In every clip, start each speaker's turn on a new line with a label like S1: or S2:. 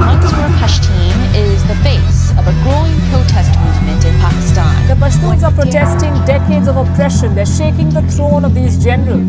S1: Mansoor Pashtun is the face of a growing protest movement in Pakistan.
S2: The Pashtuns are protesting decades of oppression. They're shaking the throne of these generals.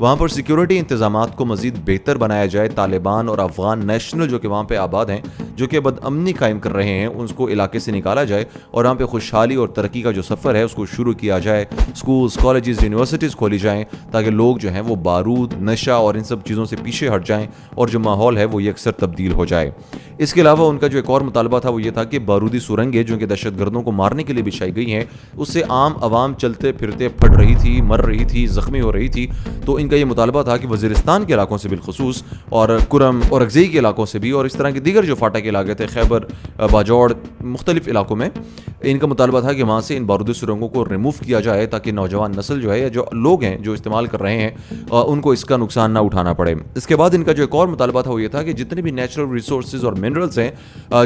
S3: وہاں پر security انتظامات کو مزید بہتر بنایا جائے. طالبان اور Afghan national جو کہ وہاں پہ آباد ہیں, جو کہ بدامنی قائم کر رہے ہیں, ان کو علاقے سے نکالا جائے اور وہاں پہ خوشحالی اور ترقی کا جو سفر ہے اس کو شروع کیا جائے. اسکولز, کالجز, یونیورسٹیز کھولی جائیں تاکہ لوگ جو ہیں وہ بارود, نشہ اور ان سب چیزوں سے پیچھے ہٹ جائیں اور جو ماحول ہے وہ یکسر تبدیل ہو جائے. اس کے علاوہ ان کا جو ایک اور مطالبہ تھا وہ یہ تھا کہ بارودی سرنگیں جو کہ دہشت گردوں کو مارنے کے لیے بچھائی گئی ہیں, اس سے عام عوام چلتے پھرتے پھٹ رہی تھی, مر رہی تھی, زخمی ہو رہی تھی. تو ان کا یہ مطالبہ تھا کہ وزیرستان کے علاقوں سے بالخصوص اور کرم اور اگزئی کے علاقوں سے بھی اور اس طرح کے دیگر جو فاٹا کے علاقے تھے, خیبر, باجوڑ, مختلف علاقوں میں, ان کا مطالبہ تھا کہ وہاں سے ان بارودی سرنگوں کو ریموو کیا جائے تاکہ نوجوان نسل جو ہے یا جو لوگ ہیں جو استعمال کر رہے ہیں ان کو اس کا نقصان نہ اٹھانا پڑے. اس کے بعد ان کا جو ایک اور مطالبہ تھا وہ یہ تھا کہ جتنے بھی نیچرل ریسورسز اور منرلز ہیں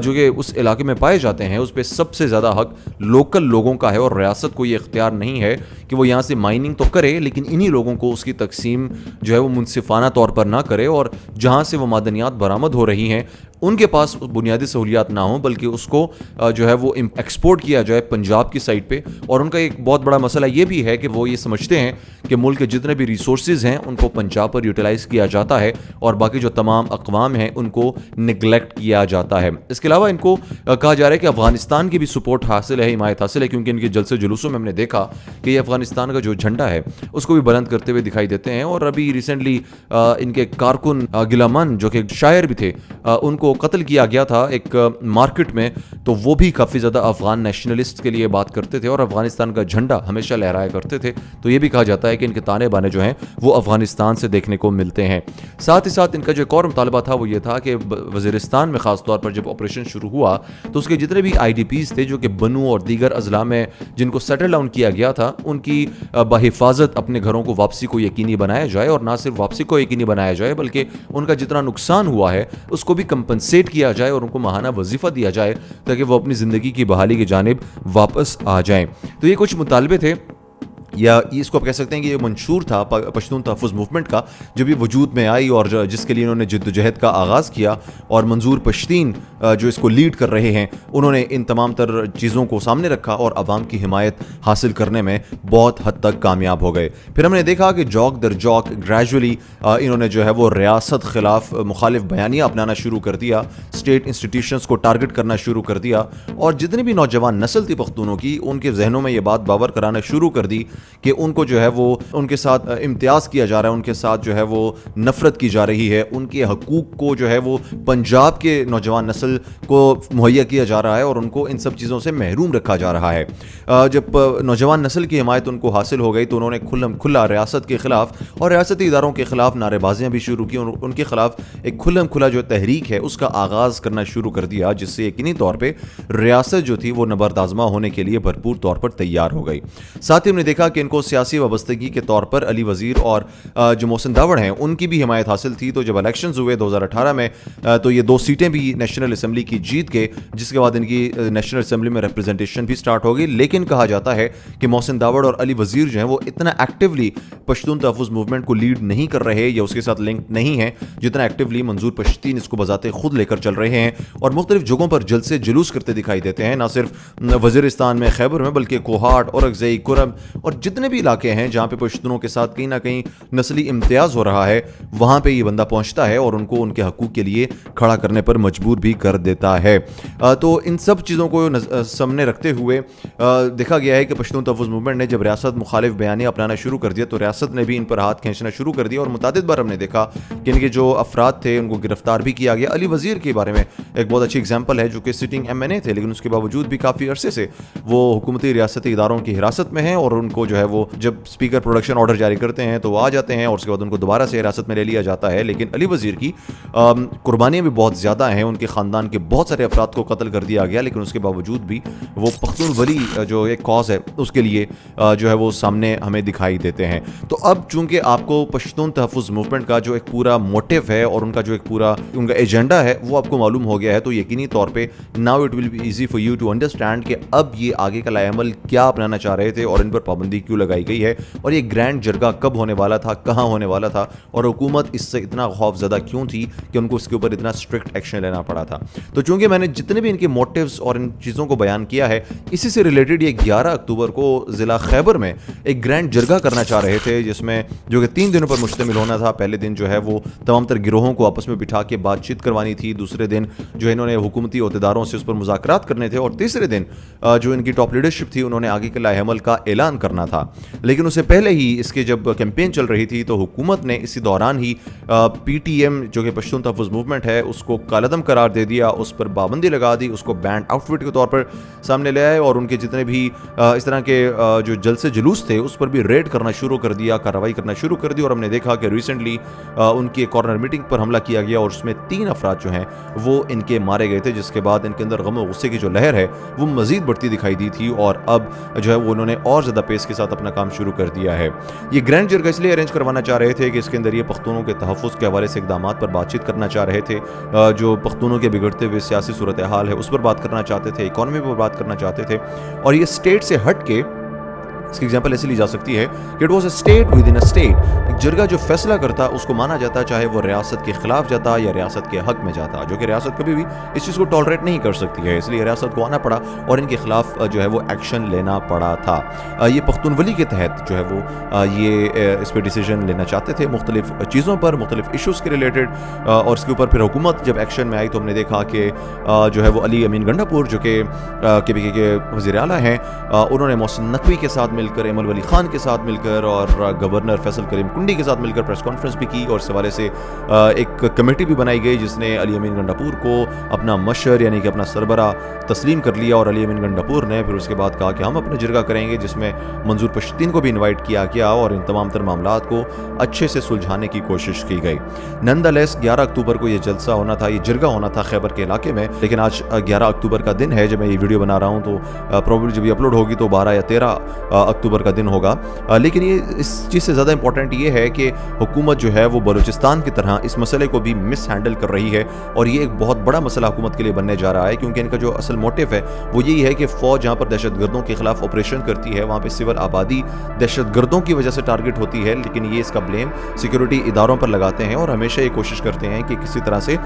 S3: جو کہ اس علاقے میں پائے جاتے ہیں اس پہ سب سے زیادہ حق لوکل لوگوں کا ہے اور ریاست کو یہ اختیار نہیں ہے کہ وہ یہاں سے مائننگ تو کرے لیکن انہی لوگوں کو اس کی تقسیم جو ہے وہ منصفانہ طور پر نہ کرے, اور جہاں سے وہ معدنیات برآمد ہو رہی ہیں ان کے پاس بنیادی سہولیات نہ ہوں بلکہ اس کو جو ہے وہ ایکسپورٹ کیا جائے پنجاب کی سائٹ پہ. اور ان کا ایک بہت بڑا مسئلہ یہ بھی ہے کہ وہ یہ سمجھتے ہیں کہ ملک کے جتنے بھی ریسورسز ہیں ان کو پنجاب پر یوٹیلائز کیا جاتا ہے اور باقی جو تمام اقوام ہیں ان کو نگلیکٹ کیا جاتا ہے. اس کے علاوہ ان کو کہا جا رہا ہے کہ افغانستان کی بھی سپورٹ حاصل ہے, حمایت حاصل ہے, کیونکہ ان کے جلسے جلوسوں میں ہم نے دیکھا کہ یہ افغانستان کا جو جھنڈا ہے اس کو بھی بلند کرتے ہوئے دکھائی دیتے ہیں. اور ابھی ریسنٹلی ان کے کارکن گلامن جو کہ شاعر بھی تھے ان کو قتل کیا گیا تھا ایک مارکیٹ میں, تو وہ بھی کافی زیادہ افغان نیشنلسٹ کے لیے بات کرتے تھے اور افغانستان کا جھنڈا ہمیشہ لہرایا کرتے تھے. تو یہ بھی کہا جاتا ہے کہ ان کے تانے بانے جو ہیں وہ افغانستان سے دیکھنے کو ملتے ہیں. ساتھ ہی ساتھ ان کا جو ایک اور مطالبہ تھا وہ یہ تھا کہ وزیرستان میں خاص طور پر جب آپریشن شروع ہوا تو اس کے جتنے بھی آئی ڈی پیز تھے جو کہ بنو اور دیگر اضلاع میں جن کو سیٹل ڈاؤن کیا گیا تھا ان کی بحفاظت اپنے گھروں کو واپسی کو یقینی بنایا جائے, اور نہ صرف واپسی کو یقینی بنایا جائے بلکہ ان کا جتنا نقصان ہوا ہے اس کو بھی کمپنسیٹ کیا جائے اور ان کو ماہانہ وظیفہ دیا جائے تاکہ وہ اپنی زندگی کی بحالی کی جانب واپس آ جائیں. تو یہ کچھ مطالبے تھے یا اس کو آپ کہہ سکتے ہیں کہ یہ منشور تھا پشتون تحفظ موومنٹ کا جو بھی وجود میں آئی اور جس کے لیے انہوں نے جد و جہد کا آغاز کیا, اور منظور پشتین جو اس کو لیڈ کر رہے ہیں انہوں نے ان تمام تر چیزوں کو سامنے رکھا اور عوام کی حمایت حاصل کرنے میں بہت حد تک کامیاب ہو گئے. پھر ہم نے دیکھا کہ جوک در جوک گریجولی انہوں نے جو ہے وہ ریاست خلاف مخالف بیانیہ اپنانا شروع کر دیا, اسٹیٹ انسٹیٹیوشنز کو ٹارگٹ کرنا شروع کر دیا, اور جتنی بھی نوجوان نسل تھی پختونوں کی ان کے ذہنوں میں یہ بات باور کرانا شروع کر دی کہ ان کو جو ہے وہ ان کے ساتھ امتیاز کیا جا رہا ہے, ان کے ساتھ جو ہے وہ نفرت کی جا رہی ہے, ان کے حقوق کو جو ہے وہ پنجاب کے نوجوان نسل کو مہیا کیا جا رہا ہے اور ان کو ان سب چیزوں سے محروم رکھا جا رہا ہے. جب نوجوان نسل کی حمایت ان کو حاصل ہو گئی تو انہوں نے کھلا ریاست کے خلاف اور ریاستی اداروں کے خلاف نعرے بازیاں بھی شروع کی, اور ان کے خلاف ایک کھلا جو تحریک ہے اس کا آغاز کرنا شروع کر دیا, جس سے یقینی طور پہ ریاست جو تھی وہ نبرد آزما ہونے کے لیے بھرپور طور پر تیار ہو گئی. ساتھ ہی ہم نے دیکھا کہ ان کو سیاسی وابستگی کے طور پر علی وزیر اور جو محسن داوڑ ہیں ان کی بھی حمایت حاصل تھی. تو جب الیکشنز ہوئے 2018 میں تو یہ 2 سیٹیں بھی نیشنل اسمبلی کی جیت گئے, جس کے بعد ان کی نیشنل اسمبلی میں ریپرزنٹیشن بھی سٹارٹ ہو گئی. لیکن کہا جاتا ہے کہ محسن داوڑ اور علی وزیر جو ہیں وہ اتنا ایکٹیولی پشتون تحفظ موومنٹ کو لیڈ نہیں کر رہے یا اس کے ساتھ لنک نہیں ہیں جتنا ایکٹیولی منظور پشتین اس کو بذات خود لے کر چل رہے ہیں, اور مختلف جگہوں پر جلسے جلوس کرتے دکھائی دیتے ہیں, نہ صرف وزیرستان میں خیبر میں بلکہ کوہاٹ اور اگزئی کرم اور جتنے بھی علاقے ہیں جہاں پہ پشتونوں کے ساتھ کہیں نہ کہیں نسلی امتیاز ہو رہا ہے وہاں پہ یہ بندہ پہنچتا ہے اور ان کو ان کے حقوق کے لیے کھڑا کرنے پر مجبور بھی کر دیتا ہے. تو ان سب چیزوں کو سامنے رکھتے ہوئے دیکھا گیا ہے کہ پشتون تحفظ موومنٹ نے جب ریاست مخالف بیانیہ اپنانا شروع کر دیا تو ریاست نے بھی ان پر ہاتھ کھینچنا شروع کر دیا, اور متعدد بار ہم نے دیکھا کہ ان کے جو افراد تھے ان کو گرفتار بھی کیا گیا. علی وزیر کے بارے میں ایک بہت اچھی اگزامپل ہے جو کہ سٹنگ MNA تھے لیکن اس کے باوجود بھی کافی عرصے سے وہ حکومتی ریاستی اداروں کی حراست میں ہیں, اور ان کو جو ہے وہ جب اسپیکر پروڈکشن آرڈر جاری کرتے ہیں تو وہ آ جاتے ہیں اور اس کے بعد ان کو دوبارہ سے حراست میں لے لیا جاتا ہے. لیکن علی وزیر کی قربانیاں بھی بہت زیادہ ہیں, ان کے خاندان کے بہت سارے افراد کو قتل کر دیا گیا لیکن اس کے باوجود بھی وہ پختون ولی جو ایک کاز ہے اس کے لیے جو ہے وہ سامنے ہمیں دکھائی دیتے ہیں. تو اب چونکہ آپ کو پشتون تحفظ موومنٹ کا جو ایک پورا موٹیو ہے اور ان کا جو ایک پورا ان کا ایجنڈا ہے وہ آپ کو معلوم ہو گیا ہے, تو یقینی طور پہ now it will be easy for you to understand کہ اب یہ آگے کا لائے عمل کیا اپنانا چاہ رہے تھے اور ان پر پابندی پابندی کیوں لگائی گئی ہے اور یہ گرینڈ جرگہ کب ہونے والا تھا, کہاں ہونے والا تھا, اور حکومت اس سے اتنا خوف زدہ کیوں تھی کہ ان کو اس کے اوپر اتنا اسٹرکٹ ایکشن لینا پڑا تھا. تو چونکہ میں نے جتنے بھی ان کے موٹیوز اور ان چیزوں کو بیان کیا ہے, اسی سے ریلیٹڈ یہ 11 اکتوبر کو ضلع خیبر میں ایک گرینڈ جرگہ کرنا چاہ رہے تھے, جس میں جو کہ 3 دنوں پر مشتمل ہونا تھا. پہلے دن جو ہے وہ تمام تر گروہوں کو آپس میں بٹھا کے بات چیت کروانی تھی, دوسرے دن جو ہے انہوں نے حکومتی عہدیداروں سے اس پر مذاکرات کرنے تھے, اور تیسرے دن جو ان کی ٹاپ لیڈرشپ تھی انہوں نے آگے کے لائحہ عمل کا اعلان کرنا تھا. لیکن اس سے پہلے ہی اس کے جب کیمپین چل رہی تھی تو حکومت نے اسی دوران ہی پی ٹی ایم جو کہ پشتون تحفظ موومنٹ ہے اس کو کالعدم قرار دے دیا, اس پر پابندی لگا دی, اس کو بینڈ آؤٹ فٹ کے طور پر سامنے لے آئے, اور ان کے جتنے بھی اس طرح کے جو جلسے جلوس تھے اس پر بھی ریڈ کرنا شروع کر دیا, کارروائی کرنا شروع کر دی. اور ہم نے دیکھا کہ ریسنٹلی ان کی کارنر میٹنگ پر حملہ کیا گیا اور اس میں 3 افراد جو ہیں وہ ان کے مارے گئے تھے, جس کے بعد ان کے اندر غم و غصے کی جو لہر ہے وہ مزید بڑھتی دکھائی دی تھی, اور اب جو ہے وہ انہوں نے اور زیادہ پیس کے ساتھ اپنا کام شروع کر دیا ہے. یہ گرینڈ جرگہ اس لیے ارینج کروانا چاہ رہے تھے کہ اس کے اندر یہ پختونوں کے تحفظ کے حوالے سے اقدامات پر بات چیت کرنا چاہ رہے تھے, جو پختونوں کے بگڑتے ہوئے سیاسی صورتحال ہے اس پر بات کرنا چاہتے تھے, اکانومی پر بات کرنا چاہتے تھے. اور یہ اسٹیٹ سے ہٹ کے اس کی ایگزامپل ایسے لی جا سکتی ہے کہ it was a state with in a state. ایک جرگہ جو فیصلہ کرتا اس کو مانا جاتا چاہے وہ ریاست کے خلاف جاتا یا ریاست کے حق میں جاتا, جو کہ ریاست کبھی بھی اس چیز کو ٹالریٹ نہیں کر سکتی ہے, اس لیے ریاست کو آنا پڑا اور ان کے خلاف جو ہے وہ ایکشن لینا پڑا تھا. یہ پختونولی کے تحت جو ہے وہ یہ اس پہ ڈیسیجن لینا چاہتے تھے مختلف چیزوں پر, مختلف ایشوز کے ریلیٹڈ, اور اس کے اوپر پھر حکومت جب ایکشن میں آئی تو ہم نے دیکھا کہ جو ہے وہ علی امین گنڈا پور جو کہ کے پی کے وزیر اعلیٰ ہیں, انہوں نے محسن نقوی کے ساتھ مل کر, ایمل ولی خان کے ساتھ مل کر اور گورنر فیصل کریم کنڈی کے ساتھ مل کر پریس کانفرنس بھی کی, اور اس حوالے سے ایک کمیٹی بھی بنائی گئی جس نے علی امین گنڈا پور کو اپنا مشر یعنی کہ اپنا سربراہ تسلیم کر لیا. اور علی امین گنڈا پور نے پھر اس کے بعد کہا کہ ہم اپنا جرگہ کریں گے, جس میں منظور پشتین کو بھی انوائٹ کیا گیا اور ان تمام تر معاملات کو اچھے سے سلجھانے کی کوشش کی گئی. نندلیس 11 اکتوبر کو یہ جلسہ ہونا تھا, یہ جرگہ ہونا تھا خیبر کے علاقے میں, لیکن آج 11 اکتوبر کا دن ہے جب میں یہ ویڈیو بنا رہا ہوں, تو پروبیبلی جب یہ اپلوڈ ہوگی تو 12 یا 13 اکتوبر کا دن ہوگا. لیکن یہ اس چیز سے زیادہ امپورٹنٹ یہ ہے کہ حکومت جو ہے وہ بلوچستان کی طرح اس مسئلے کو بھی مس ہینڈل کر رہی ہے, اور یہ ایک بہت بڑا مسئلہ حکومت کے لیے بننے جا رہا ہے, کیونکہ ان کا جو اصل موٹیو ہے وہ یہی ہے کہ فوج جہاں پر دہشت گردوں کے خلاف آپریشن کرتی ہے وہاں پہ سول آبادی دہشت گردوں کی وجہ سے ٹارگٹ ہوتی ہے, لیکن یہ اس کا بلیم سیکیورٹی اداروں پر لگاتے ہیں اور ہمیشہ یہ کوشش کرتے ہیں کہ کسی طرح سے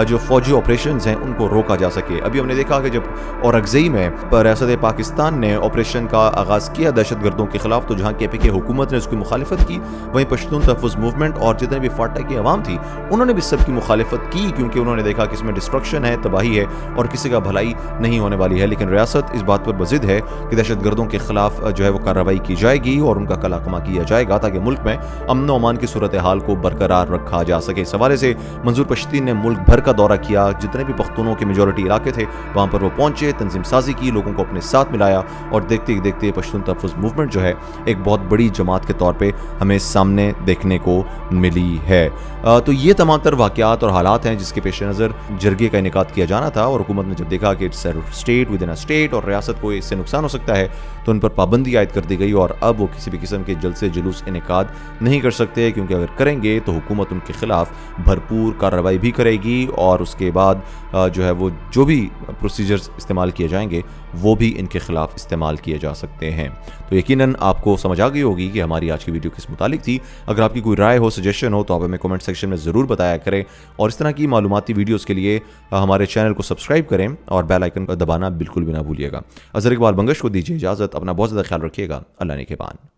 S3: جو فوجی آپریشنز ہیں ان کو روکا جا سکے. ابھی ہم نے دیکھا کہ جب اورگزئی میں ریاست پاکستان نے آپریشن کا آغاز کیا دہشت گردوں کے خلاف, تو جہاں کے پی کے حکومت نے اس کی مخالفت کی, وہیں پشتون تحفظ موومنٹ اور جتنے بھی فاٹا کی عوام تھی انہوں نے بھی سب کی مخالفت کی, کیونکہ انہوں نے دیکھا کہ اس میں ڈسٹرکشن ہے, تباہی ہے اور کسی کا بھلائی نہیں ہونے والی ہے. لیکن ریاست اس بات پر بضد ہے کہ دہشت گردوں کے خلاف جو ہے وہ کارروائی کی جائے گی اور ان کا کلاکما کیا جائے گا تاکہ ملک میں امن و امان کی صورتحال کو برقرار رکھا جا سکے. اس حوالے سے منظور پشتین نے ملک بھر کا دورہ کیا, جتنے بھی پختونوں کے میجورٹی علاقے تھے وہاں پر وہ پہنچے, تنظیم سازی کی, لوگوں کو اپنے ساتھ ملایا, اور دیکھتے ہی دیکھتے پشتون تحفظ موومنٹ جو ہے ایک بہت بڑی جماعت کے طور پہ ہمیں سامنے دیکھنے کو ملی ہے. تو یہ تمام تر واقعات اور حالات ہیں جس کے پیش نظر جرگے کا انعقاد کیا جانا تھا, اور حکومت نے جب دیکھا کہ it's state with in state اور ریاست کو اس سے نقصان ہو سکتا ہے تو ان پر پابندی عائد کر دی گئی, اور اب وہ کسی بھی قسم کے جلسے جلوس انعقاد نہیں کر سکتے, کیونکہ اگر کریں گے تو حکومت ان کے خلاف بھرپور کارروائی بھی کرے گی, اور اس کے بعد جو ہے وہ جو بھی پروسیجرز استعمال کیے جائیں گے وہ بھی ان کے خلاف استعمال کیے جا سکتے ہیں. تو یقیناً آپ کو سمجھ آ گئی ہوگی کہ ہماری آج کی ویڈیو کس متعلق تھی. اگر آپ کی کوئی رائے ہو, سجیشن ہو تو آپ ہمیں کمنٹ سیکشن میں ضرور بتایا کریں, اور اس طرح کی معلوماتی ویڈیوز کے لیے ہمارے چینل کو سبسکرائب کریں اور بیل آئیکن کو دبانا بالکل بھی نہ بھولیے گا. اظہر اقبال بنگش کو دیجیے اجازت, اپنا بہت زیادہ خیال رکھیے گا. اللہ نگہبان.